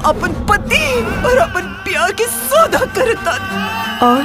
अपन पति और अपन प्यार के सौदा करता और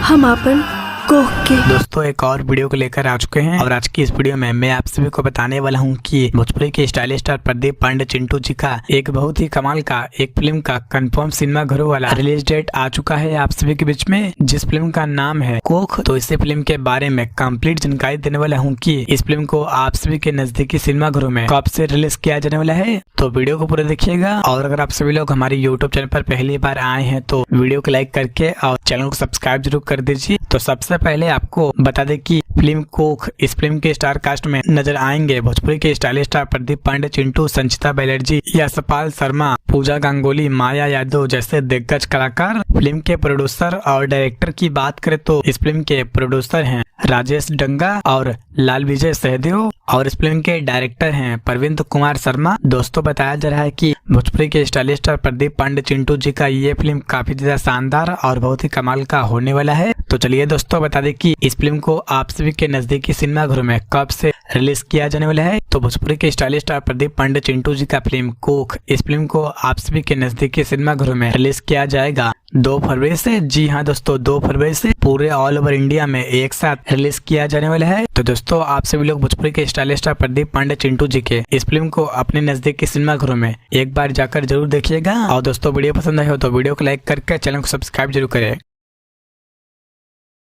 हम अपन कोख के। दोस्तों एक और वीडियो को लेकर आ चुके हैं और आज की इस वीडियो में मैं आप सभी को बताने वाला हूं कि भोजपुरी के स्टाइलिश स्टार प्रदीप पांडे चिंटू जी का एक बहुत ही कमाल का एक फिल्म का कंफर्म सिनेमा घरों वाला रिलीज डेट आ चुका है आप सभी के बीच में, जिस फिल्म का नाम है कोख। तो इसी फिल्म के बारे में कंप्लीट जानकारी देने वाला हूँ कि इस फिल्म को आप सभी के नजदीकी सिनेमा घरों में कब से रिलीज किया जाने वाला है। तो वीडियो को पूरा देखिएगा और अगर आप सभी लोग हमारे यूट्यूब चैनल पर पहली बार आए हैं तो वीडियो को लाइक करके और चैनल को सब्सक्राइब जरूर कर दीजिए। तो सबसे पहले आपको बता दें कि फिल्म कोख, इस फिल्म के स्टार कास्ट में नजर आएंगे भोजपुरी के स्टाइलिश स्टार प्रदीप पांडे चिंटू, संचिता बैनर्जी, यशपाल शर्मा, पूजा गांगुली, माया यादव जैसे दिग्गज कलाकार। फिल्म के प्रोड्यूसर और डायरेक्टर की बात करें तो इस फिल्म के प्रोड्यूसर हैं राजेश डंगा और लाल विजय सहदेव और इस फिल्म के डायरेक्टर हैं प्रवीण कुमार शर्मा। दोस्तों बताया जा रहा है कि भोजपुरी के स्टाइलिश स्टार प्रदीप पांडे चिंटू जी का ये फिल्म काफी ज्यादा शानदार और बहुत ही कमाल का होने वाला है। तो चलिए दोस्तों बता दें कि इस फिल्म को आप सभी के नजदीकी सिनेमा घरों में कब से रिलीज किया जाने वाला है। तो भोजपुरी के स्टाइलिश स्टार प्रदीप पांडे चिंटू जी का फिल्म कोख, इस फिल्म को आप सभी के नजदीकी सिनेमा घरों में रिलीज किया जाएगा 2 फरवरी से। जी हाँ दोस्तों, 2 फरवरी से पूरे ऑल ओवर इंडिया में एक साथ रिलीज किया जाने वाला है। तो दोस्तों आप सभी लोग भोजपुरी के स्टाइलिश स्टार प्रदीप पांडे चिंटू जी के इस फिल्म को अपने नजदीकी सिनेमा घरों में एक बार जाकर जरूर देखिएगा। और दोस्तों वीडियो पसंद आए हो तो वीडियो को लाइक करके चैनल को सब्सक्राइब जरूर करें।